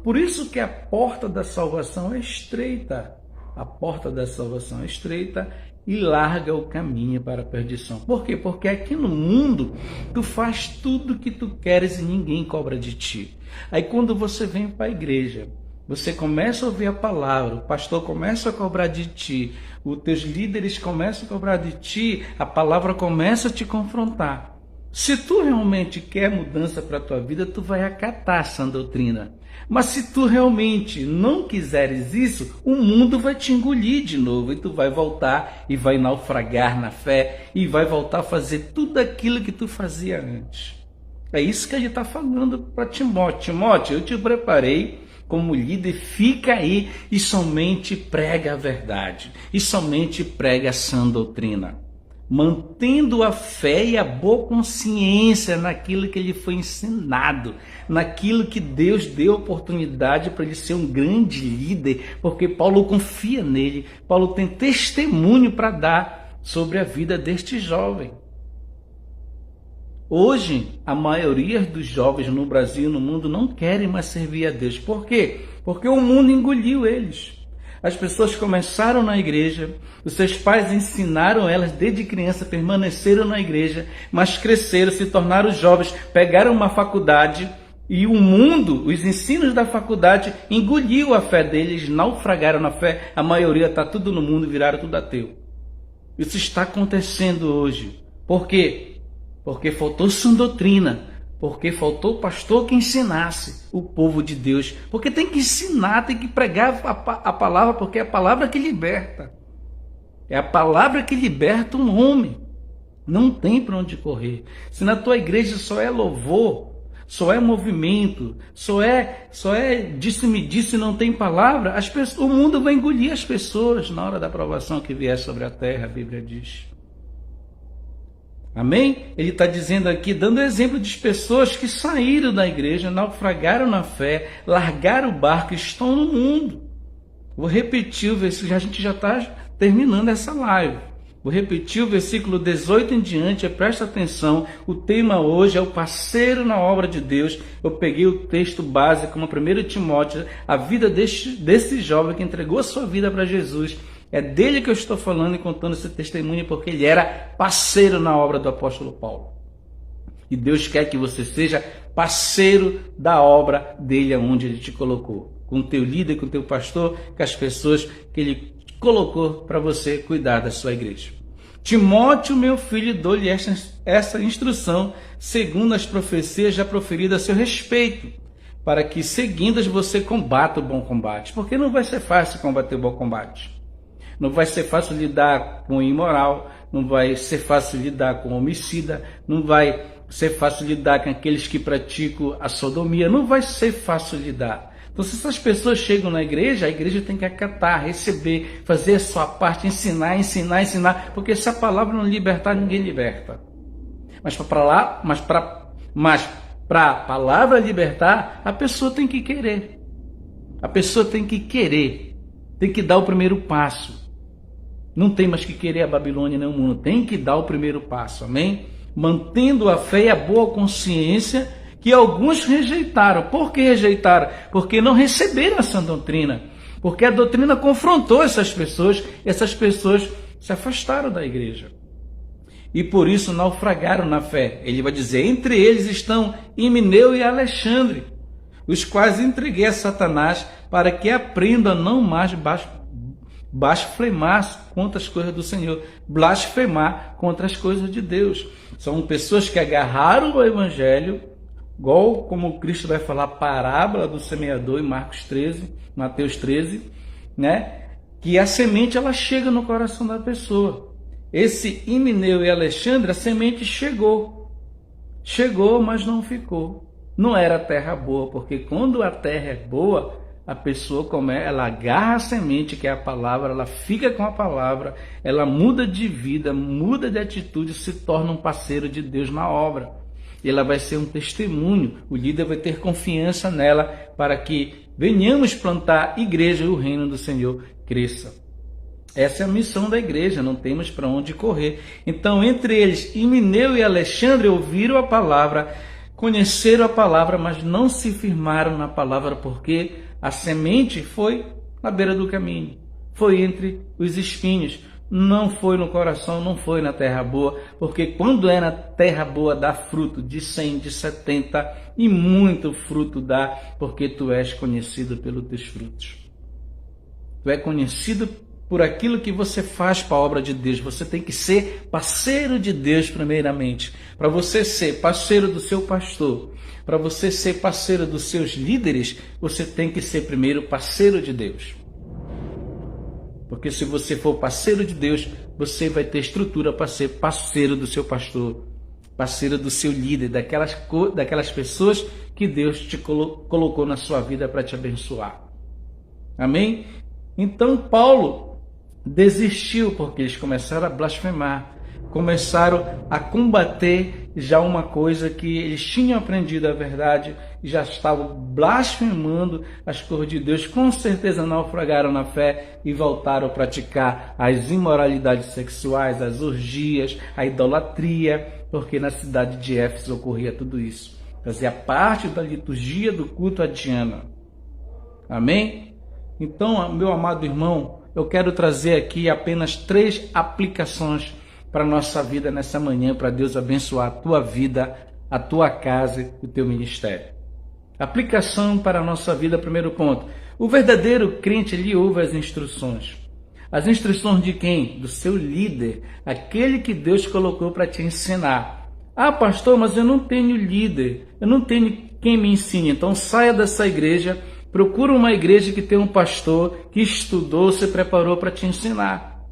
por isso que a porta da salvação é estreita. A porta da salvação é estreita e larga o caminho para a perdição. Por quê? Porque aqui no mundo tu faz tudo o que tu queres e ninguém cobra de ti. Aí quando você vem para a igreja, você começa a ouvir a palavra, o pastor começa a cobrar de ti, os teus líderes começam a cobrar de ti, a palavra começa a te confrontar. Se tu realmente quer mudança para a tua vida, tu vai acatar essa doutrina. Mas se tu realmente não quiseres isso, o mundo vai te engolir de novo e tu vai voltar e vai naufragar na fé e vai voltar a fazer tudo aquilo que tu fazia antes. É isso que ele está falando para Timóteo. Timóteo, eu te preparei como líder, fica aí e somente prega a verdade, e somente prega a sã doutrina, mantendo a fé e a boa consciência naquilo que ele foi ensinado, naquilo que Deus deu oportunidade para ele ser um grande líder, porque Paulo confia nele, Paulo tem testemunho para dar sobre a vida deste jovem. Hoje, a maioria dos jovens no Brasil e no mundo não querem mais servir a Deus. Por quê? Porque o mundo engoliu eles. As pessoas começaram na igreja, os seus pais ensinaram elas desde criança, permaneceram na igreja, mas cresceram, se tornaram jovens, pegaram uma faculdade e o mundo, os ensinos da faculdade, engoliu a fé deles, naufragaram na fé. A maioria está tudo no mundo, viraram tudo ateu. Isso está acontecendo hoje. Por quê? Porque faltou sã doutrina, porque faltou pastor que ensinasse o povo de Deus, porque tem que ensinar, tem que pregar a palavra, porque é a palavra que liberta, é a palavra que liberta um homem, não tem para onde correr. Se na tua igreja só é louvor, só é movimento, só é disse-me disse, não tem palavra, o mundo vai engolir as pessoas na hora da provação que vier sobre a terra, a Bíblia diz. Amém? Ele está dizendo aqui, dando exemplo de pessoas que saíram da igreja, naufragaram na fé, largaram o barco e estão no mundo. Vou repetir o versículo, a gente já está terminando essa live. Vou repetir o versículo 18 em diante, presta atenção. O tema hoje é o parceiro na obra de Deus. Eu peguei o texto base como 1 Timóteo, a vida desse jovem que entregou a sua vida para Jesus. É dele que eu estou falando e contando esse testemunho, porque ele era parceiro na obra do apóstolo Paulo. E Deus quer que você seja parceiro da obra dele, aonde ele te colocou. Com o teu líder, com o teu pastor, com as pessoas que ele colocou para você cuidar da sua igreja. Timóteo, meu filho, dou-lhe essa instrução, segundo as profecias já proferidas a seu respeito, para que, seguindo-as, você combata o bom combate. Porque não vai ser fácil combater o bom combate. Não vai ser fácil lidar com o imoral, não vai ser fácil lidar com o homicida, não vai ser fácil lidar com aqueles que praticam a sodomia, não vai ser fácil lidar. Então, se essas pessoas chegam na igreja, a igreja tem que acatar, receber, fazer a sua parte, ensinar, porque se a palavra não libertar, ninguém liberta. Mas para a palavra libertar, a pessoa tem que querer. A pessoa tem que querer, tem que dar o primeiro passo. Não tem mais que querer a Babilônia nem o mundo, tem que dar o primeiro passo, amém? Mantendo a fé e a boa consciência, que alguns rejeitaram. Por que rejeitaram? Porque não receberam essa doutrina. Porque a doutrina confrontou essas pessoas se afastaram da igreja. E por isso naufragaram na fé. Ele vai dizer, entre eles estão Himeneu e Alexandre, os quais entreguei a Satanás para que aprendam a não mais blasfemar contra as coisas do Senhor, blasfemar contra as coisas de Deus. São pessoas que agarraram o evangelho, igual como Cristo vai falar a parábola do semeador em Mateus 13, né? Que a semente ela chega no coração da pessoa. Esse Himeneu e Alexandre, a semente chegou, mas não ficou. Não era terra boa, porque quando a terra é boa, a pessoa ela agarra a semente, que é a palavra, ela fica com a palavra, ela muda de vida, muda de atitude, se torna um parceiro de Deus na obra. E ela vai ser um testemunho, o líder vai ter confiança nela para que venhamos plantar igreja e o reino do Senhor cresça. Essa é a missão da igreja, não temos para onde correr. Então, entre eles, Himeneu e Alexandre ouviram a palavra, conheceram a palavra, mas não se firmaram na palavra, porque a semente foi na beira do caminho, foi entre os espinhos, não foi no coração, não foi na terra boa, porque quando é na terra boa dá fruto de 100, de 70 e muito fruto dá, porque tu és conhecido pelos teus frutos. Tu é conhecido por aquilo que você faz para a obra de Deus. Você tem que ser parceiro de Deus primeiramente. Para você ser parceiro do seu pastor, para você ser parceiro dos seus líderes, você tem que ser primeiro parceiro de Deus. Porque se você for parceiro de Deus, você vai ter estrutura para ser parceiro do seu pastor, parceiro do seu líder, daquelas pessoas que Deus te colocou na sua vida para te abençoar. Amém? Então Paulo desistiu porque eles começaram a blasfemar, começaram a combater já uma coisa que eles tinham aprendido a verdade e já estavam blasfemando as coisas de Deus. Com certeza naufragaram na fé e voltaram a praticar as imoralidades sexuais, as orgias, a idolatria, porque na cidade de Éfeso ocorria tudo isso. Fazia parte da liturgia do culto a Diana. Amém? Então, meu amado irmão, eu quero trazer aqui apenas 3 aplicações para a nossa vida nessa manhã, para Deus abençoar a tua vida, a tua casa e o teu ministério. Aplicação para a nossa vida, primeiro ponto. O verdadeiro crente, ele ouve as instruções. As instruções de quem? Do seu líder, aquele que Deus colocou para te ensinar. Ah, pastor, mas eu não tenho líder, eu não tenho quem me ensine. Então saia dessa igreja, procura uma igreja que tem um pastor que estudou, se preparou para te ensinar.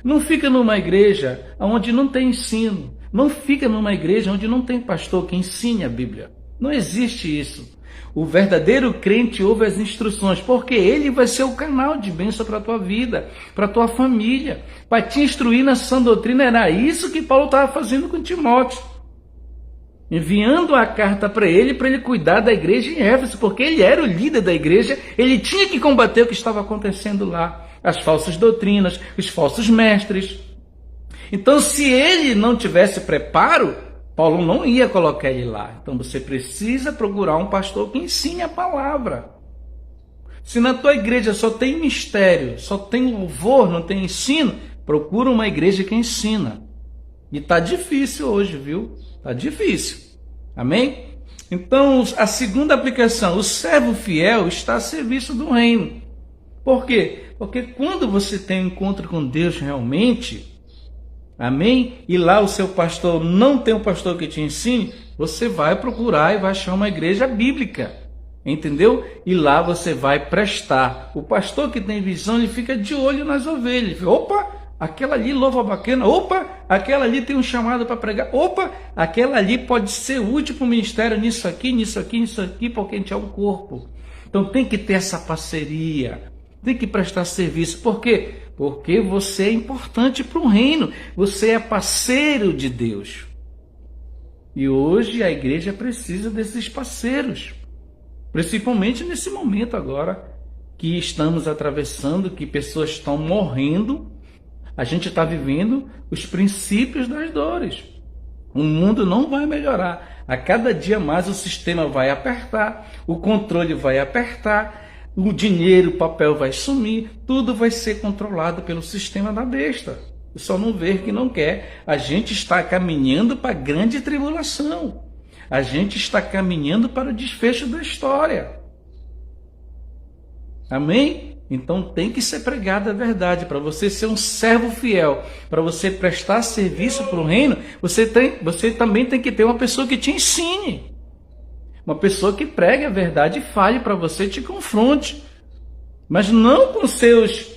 Não fica numa igreja onde não tem ensino. Não fica numa igreja onde não tem pastor que ensine a Bíblia. Não existe isso. O verdadeiro crente ouve as instruções, porque ele vai ser o canal de bênção para a tua vida, para a tua família, para te instruir na sã doutrina. Era isso que Paulo estava fazendo com Timóteo, enviando a carta para ele cuidar da igreja em Éfeso, porque ele era o líder da igreja, ele tinha que combater o que estava acontecendo lá, as falsas doutrinas, os falsos mestres. Então, se ele não tivesse preparo, Paulo não ia colocar ele lá. Então, você precisa procurar um pastor que ensine a palavra. Se na tua igreja só tem mistério, só tem louvor, não tem ensino, procura uma igreja que ensina. E tá difícil hoje, viu? Tá difícil. Amém? Então, a segunda aplicação, o servo fiel está a serviço do reino. Por quê? Porque quando você tem um encontro com Deus realmente, amém? E lá o seu pastor não tem um pastor que te ensine, você vai procurar e vai achar uma igreja bíblica, entendeu? E lá você vai prestar. O pastor que tem visão, ele fica de olho nas ovelhas. Ele fica, opa, aquela ali louva bacana, opa, aquela ali tem um chamado para pregar, opa, aquela ali pode ser útil para o ministério nisso aqui, porque a gente é um corpo. Então tem que ter essa parceria. Tem que prestar serviço. Por quê? Porque você é importante para o reino. Você é parceiro de Deus. E hoje a igreja precisa desses parceiros. Principalmente nesse momento agora que estamos atravessando, que pessoas estão morrendo. A gente está vivendo os princípios das dores. O mundo não vai melhorar. A cada dia mais o sistema vai apertar, o controle vai apertar, o dinheiro, o papel vai sumir, tudo vai ser controlado pelo sistema da besta. Só não ver que não quer. A gente está caminhando para a grande tribulação. A gente está caminhando para o desfecho da história. Amém? Então tem que ser pregada a verdade. Para você ser um servo fiel, para você prestar serviço para o reino, você também tem que ter uma pessoa que te ensine. Uma pessoa que pregue a verdade e fale para você, te confronte. Mas não com seus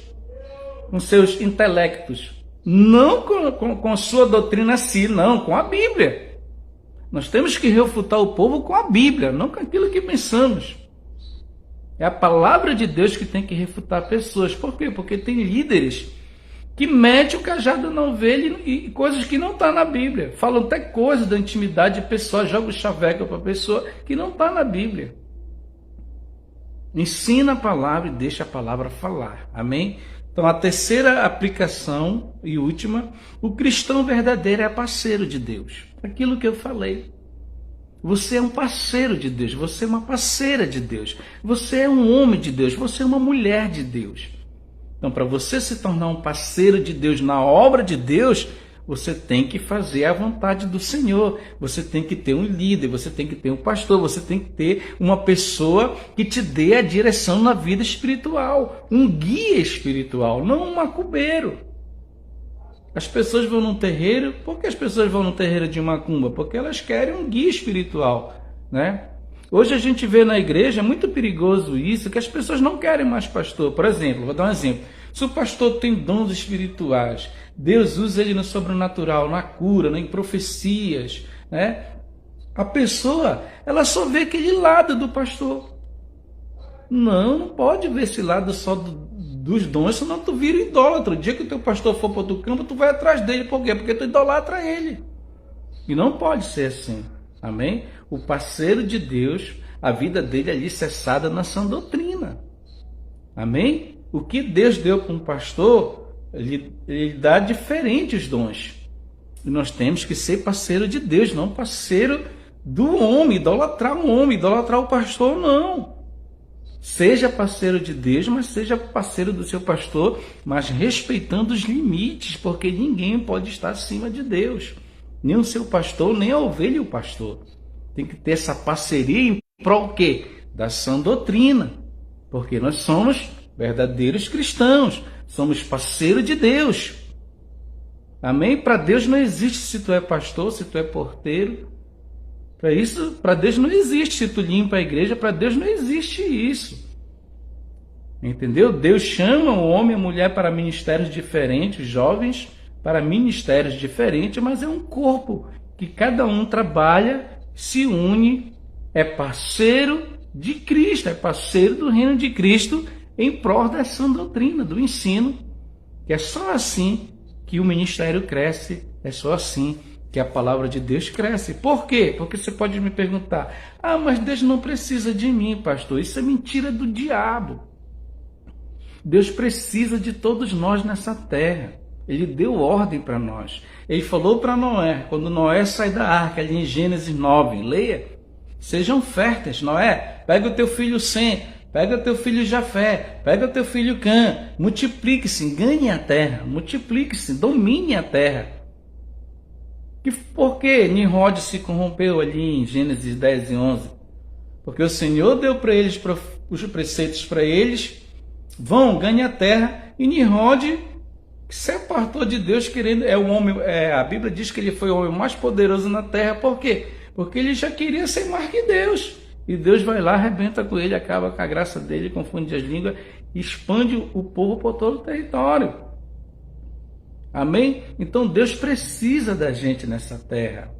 intelectos. Não com a sua doutrina assim, não, com a Bíblia. Nós temos que refutar o povo com a Bíblia, não com aquilo que pensamos. É a palavra de Deus que tem que refutar pessoas. Por quê? Porque tem líderes que metem o cajado na ovelha e coisas que não estão na Bíblia. Falam até coisas da intimidade pessoal, jogam o chaveco para a pessoa que não está na Bíblia. Ensina a palavra e deixa a palavra falar. Amém? Então, a terceira aplicação e última, o cristão verdadeiro é parceiro de Deus. Aquilo que eu falei. Você é um parceiro de Deus, você é uma parceira de Deus, você é um homem de Deus, você é uma mulher de Deus. Então, para você se tornar um parceiro de Deus na obra de Deus, você tem que fazer a vontade do Senhor. Você tem que ter um líder, você tem que ter um pastor, você tem que ter uma pessoa que te dê a direção na vida espiritual, um guia espiritual, não um macumbeiro. As pessoas vão num terreiro, por que as pessoas vão no terreiro de macumba? Porque elas querem um guia espiritual, né? Hoje a gente vê na igreja, é muito perigoso isso, que as pessoas não querem mais pastor. Por exemplo, vou dar um exemplo. Se o pastor tem dons espirituais, Deus usa ele no sobrenatural, na cura, em profecias, né? A pessoa, ela só vê aquele lado do pastor. Não pode ver esse lado só dos dons, senão tu vira idólatra. O dia que o teu pastor for para outro campo, tu vai atrás dele. Por quê? Porque tu idolatra ele. E não pode ser assim. Amém? O parceiro de Deus, a vida dele é alicerçada na sã doutrina. Amém? O que Deus deu para um pastor, ele dá diferentes dons. E nós temos que ser parceiro de Deus, não parceiro do homem, idolatrar o homem, idolatrar o pastor, não. Seja parceiro de Deus, mas seja parceiro do seu pastor, mas respeitando os limites, porque ninguém pode estar acima de Deus. Nem o seu pastor, nem a ovelha e o pastor. Tem que ter essa parceria em prol quê? Da sã doutrina. Porque nós somos verdadeiros cristãos, somos parceiro de Deus. Amém? Para Deus não existe se tu é pastor, se tu é porteiro. Para Deus não existe se tu limpa a igreja, para Deus não existe isso. Entendeu? Deus chama o homem e a mulher para ministérios diferentes, jovens para ministérios diferentes, mas é um corpo que cada um trabalha, se une, é parceiro de Cristo, é parceiro do reino de Cristo em prol dessa doutrina, do ensino, que é só assim que o ministério cresce, é só assim que a palavra de Deus cresce. Por quê? Porque você pode me perguntar, mas Deus não precisa de mim, pastor. Isso é mentira do diabo. Deus precisa de todos nós nessa terra. Ele deu ordem para nós. Ele falou para Noé, quando Noé sai da arca, ali em Gênesis 9, leia, sejam férteis, Noé, pega o teu filho Sem, pega o teu filho Jafé, pega o teu filho Cã, multiplique-se, ganhe a terra, multiplique-se, domine a terra. E por que Nimrod se corrompeu ali em Gênesis 10 e 11? Porque o Senhor deu para eles os preceitos para eles, vão, ganhe a terra, e Nimrod se apartou de Deus, querendo, a Bíblia diz que ele foi o homem mais poderoso na terra. Por quê? Porque ele já queria ser mais que Deus. E Deus vai lá, arrebenta com ele, acaba com a graça dele, confunde as línguas, expande o povo por todo o território. Amém? Então Deus precisa da gente nessa terra.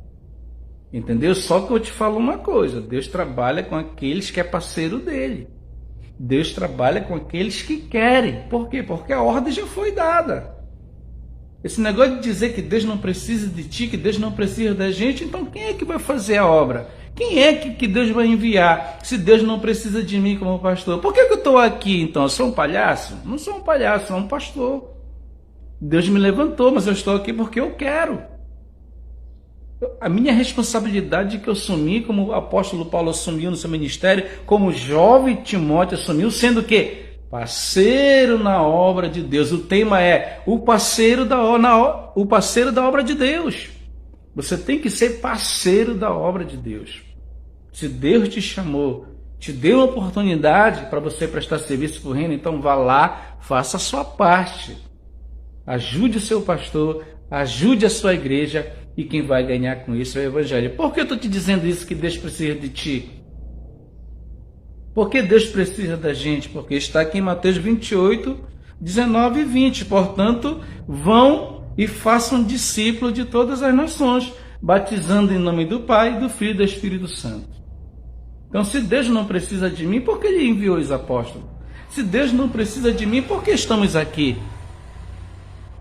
Entendeu? Só que eu te falo uma coisa, Deus trabalha com aqueles que é parceiro dele. Deus trabalha com aqueles que querem. Por quê? Porque a ordem já foi dada. Esse negócio de dizer que Deus não precisa de ti, que Deus não precisa da gente, então quem é que vai fazer a obra? Quem é que Deus vai enviar se Deus não precisa de mim como pastor? Por que eu estou aqui então? Eu sou um palhaço? Não sou um palhaço, sou um pastor. Deus me levantou, mas eu estou aqui porque eu quero. A minha responsabilidade que eu assumi, como o apóstolo Paulo assumiu no seu ministério, como o jovem Timóteo assumiu, sendo que parceiro na obra de Deus. O tema é o parceiro da obra de Deus. Você tem que ser parceiro da obra de Deus. Se Deus te chamou, te deu uma oportunidade para você prestar serviço para o reino, então vá lá, faça a sua parte. Ajude o seu pastor, ajude a sua igreja, e quem vai ganhar com isso é o evangelho. Por que eu estou te dizendo isso, que Deus precisa de ti? Por que Deus precisa da gente? Porque está aqui em Mateus 28, 19 e 20. Portanto, vão e façam discípulos de todas as nações, batizando em nome do Pai, do Filho e do Espírito Santo. Então, se Deus não precisa de mim, por que Ele enviou os apóstolos? Se Deus não precisa de mim, por que estamos aqui?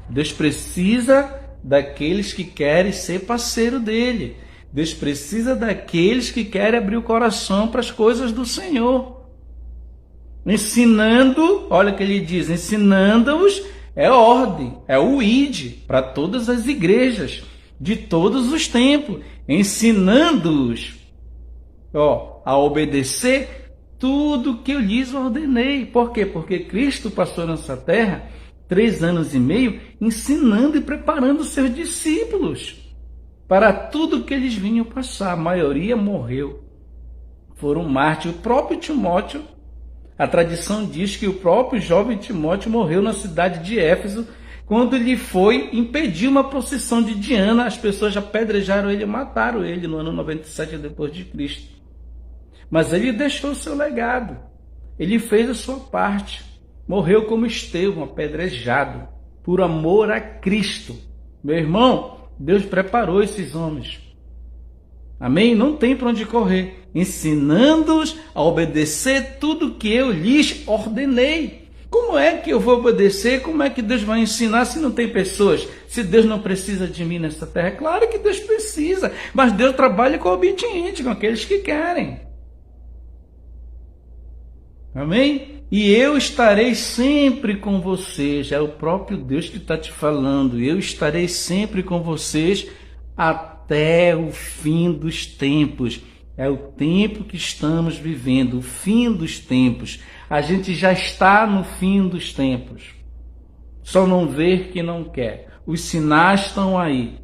Deus precisa daqueles que querem ser parceiro dele. Deus precisa daqueles que querem abrir o coração para as coisas do Senhor. Ensinando, olha o que ele diz, ensinando-os é ordem, é o ide para todas as igrejas, de todos os tempos, ensinando-os a obedecer tudo que eu lhes ordenei. Por quê? Porque Cristo passou nessa terra 3 anos e meio ensinando e preparando seus discípulos para tudo que eles vinham passar. A maioria morreu, foram mártires. O próprio Timóteo, a tradição diz que o próprio jovem Timóteo morreu na cidade de Éfeso, quando ele foi impedir uma procissão de Diana. As pessoas já apedrejaram ele, mataram ele no ano 97 depois de Cristo. Mas ele deixou o seu legado, ele fez a sua parte, morreu como Estevão, apedrejado, por amor a Cristo. Meu irmão, Deus preparou esses homens. Amém? Não tem para onde correr. Ensinando-os a obedecer tudo que eu lhes ordenei. Como é que eu vou obedecer? Como é que Deus vai ensinar se não tem pessoas? Se Deus não precisa de mim nessa terra? É claro que Deus precisa, mas Deus trabalha com o obediente, com aqueles que querem. Amém? E eu estarei sempre com vocês. É o próprio Deus que está te falando. Eu estarei sempre com vocês até o fim dos tempos. É o tempo que estamos vivendo, o fim dos tempos. A gente já está no fim dos tempos. Só não ver que não quer. Os sinais estão aí,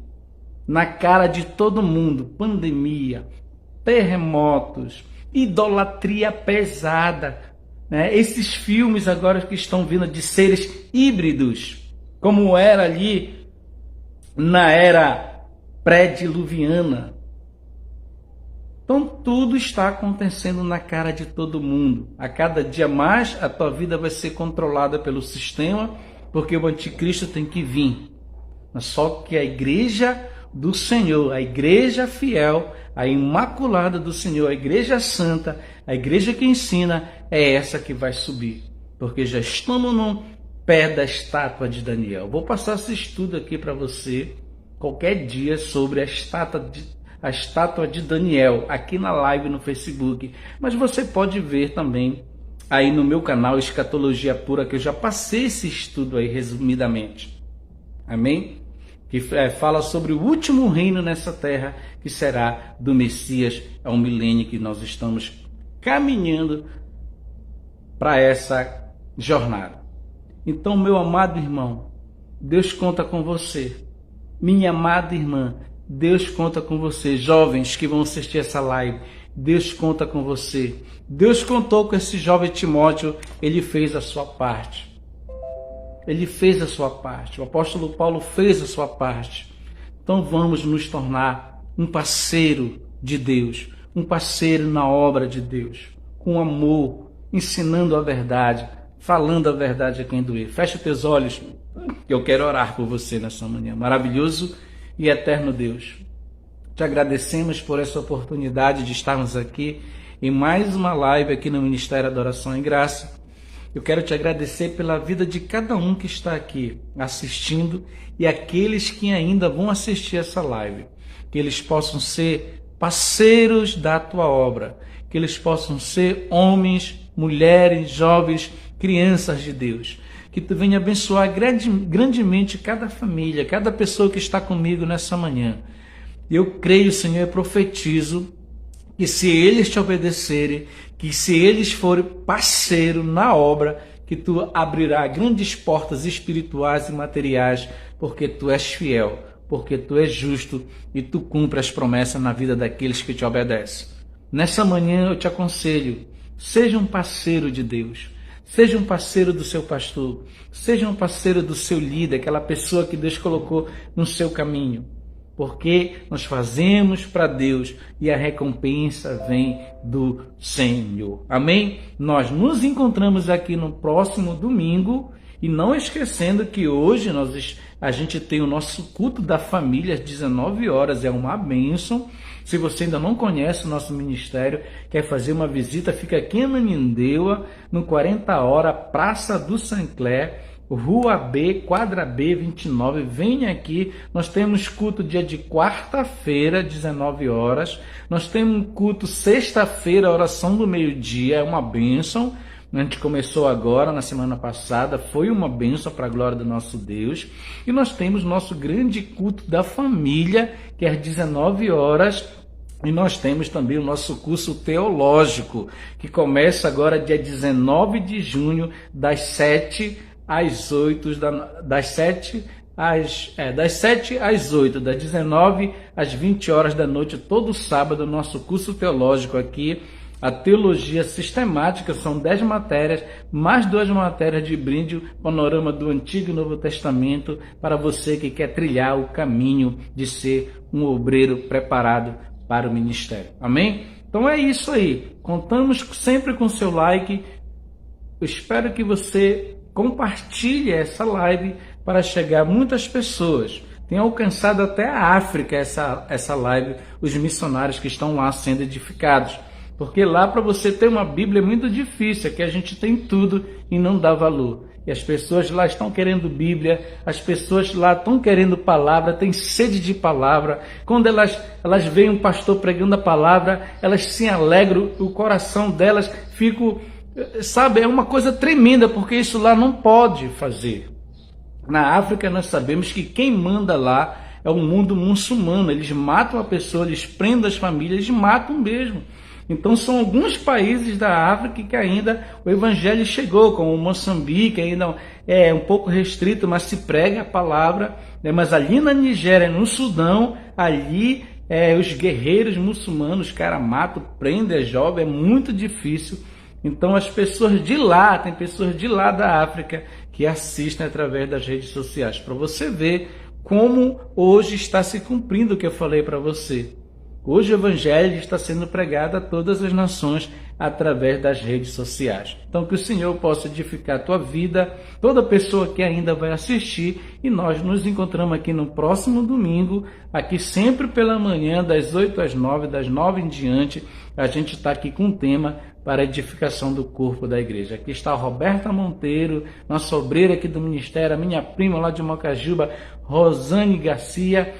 na cara de todo mundo. Pandemia, terremotos, idolatria pesada. Né? Esses filmes agora que estão vindo de seres híbridos, como era ali na era pré-diluviana. Então tudo está acontecendo na cara de todo mundo. A cada dia mais a tua vida vai ser controlada pelo sistema, porque o anticristo tem que vir. Só que a igreja do Senhor, a igreja fiel, a imaculada do Senhor, a igreja santa, a igreja que ensina, é essa que vai subir. Porque já estamos no pé da estátua de Daniel. Vou passar esse estudo aqui para você qualquer dia sobre a estátua de Daniel, aqui na live no Facebook. Mas você pode ver também aí no meu canal Escatologia Pura, que eu já passei esse estudo aí resumidamente. Amém? Que fala sobre o último reino nessa terra, que será do Messias. É um milênio que nós estamos caminhando para essa jornada. Então, meu amado irmão, Deus conta com você. Minha amada irmã, Deus conta com você. Jovens que vão assistir essa live, Deus conta com você. Deus contou com esse jovem Timóteo, ele fez a sua parte. Ele fez a sua parte. O apóstolo Paulo fez a sua parte. Então vamos nos tornar um parceiro de Deus, um parceiro na obra de Deus, com amor, ensinando a verdade, falando a verdade a quem doer. Fecha teus olhos, que eu quero orar por você nessa manhã. Maravilhoso e eterno Deus, te agradecemos por essa oportunidade de estarmos aqui em mais uma live aqui no Ministério Adoração e Graça. Eu quero te agradecer pela vida de cada um que está aqui assistindo e aqueles que ainda vão assistir essa live. Que eles possam ser parceiros da tua obra. Que eles possam ser homens, mulheres, jovens, crianças de Deus. Que tu venha abençoar grandemente cada família, cada pessoa que está comigo nessa manhã. Eu creio, Senhor, e profetizo que se eles te obedecerem, que se eles forem parceiro na obra, que tu abrirá grandes portas espirituais e materiais, porque tu és fiel, porque tu és justo e tu cumpre as promessas na vida daqueles que te obedecem. Nessa manhã eu te aconselho, seja um parceiro de Deus, seja um parceiro do seu pastor, seja um parceiro do seu líder, aquela pessoa que Deus colocou no seu caminho. Porque nós fazemos para Deus e a recompensa vem do Senhor. Amém? Nós nos encontramos aqui no próximo domingo e não esquecendo que hoje a gente tem o nosso culto da família às 19 horas. É uma bênção. Se você ainda não conhece o nosso ministério, quer fazer uma visita, fica aqui em Ananindeua, no 40 Horas, Praça do Sancler, Rua B, Quadra B, 29, venha aqui. Nós temos culto dia de quarta-feira, 19 horas. Nós temos culto sexta-feira, oração do meio-dia, é uma bênção. A gente começou agora, na semana passada, foi uma bênção para a glória do nosso Deus. E nós temos nosso grande culto da família, que é às 19 horas. E nós temos também o nosso curso teológico, que começa agora dia 19 de junho, das 7 às 8, das 7 às 8, das 19 às 20 horas da noite, todo sábado, nosso curso teológico aqui, a teologia sistemática, são 10 matérias, mais 2 matérias de brinde, panorama do Antigo e Novo Testamento, para você que quer trilhar o caminho de ser um obreiro preparado para o ministério. Amém? Então é isso aí, contamos sempre com seu like. Eu espero que você compartilhe essa live para chegar a muitas pessoas. tem alcançado até a África essa live, os missionários que estão lá sendo edificados. Porque lá para você ter uma Bíblia é muito difícil, aqui a gente tem tudo e não dá valor. E as pessoas lá estão querendo Bíblia, as pessoas lá estão querendo palavra, têm sede de palavra. Quando elas veem um pastor pregando a palavra, elas se alegram, o coração delas fica, sabe, é uma coisa tremenda, porque isso lá não pode fazer. Na África nós sabemos que quem manda lá é o mundo muçulmano, eles matam a pessoa, eles prendem as famílias, eles matam mesmo. Então são alguns países da África que ainda o evangelho chegou, como Moçambique, ainda é um pouco restrito, mas se prega a palavra, né? Mas ali na Nigéria, no Sudão, ali os guerreiros muçulmanos, cara, matam, prendem, é jovem, é muito difícil. Então as pessoas de lá, tem pessoas de lá da África que assistem através das redes sociais, para você ver como hoje está se cumprindo o que eu falei para você. Hoje o Evangelho está sendo pregado a todas as nações através das redes sociais. Então que o Senhor possa edificar a tua vida, toda pessoa que ainda vai assistir, e nós nos encontramos aqui no próximo domingo, aqui sempre pela manhã, das 8 às 9, das 9 em diante, a gente está aqui com um tema para a edificação do corpo da igreja. Aqui está a Roberta Monteiro, nossa obreira aqui do ministério, a minha prima lá de Mocajuba, Rosane Garcia.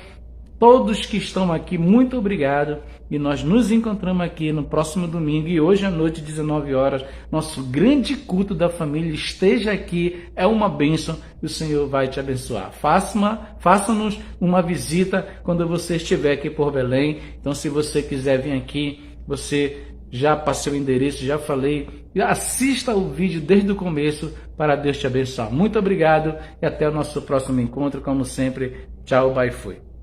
Todos que estão aqui, muito obrigado, e nós nos encontramos aqui no próximo domingo, e hoje à noite, 19 horas, nosso grande culto da família. Esteja aqui, é uma bênção, e o Senhor vai te abençoar. Faça-nos uma visita quando você estiver aqui por Belém. Então, se você quiser vir aqui, você já passei o endereço, já falei, assista o vídeo desde o começo para Deus te abençoar. Muito obrigado e até o nosso próximo encontro, como sempre. Tchau, bye, fui.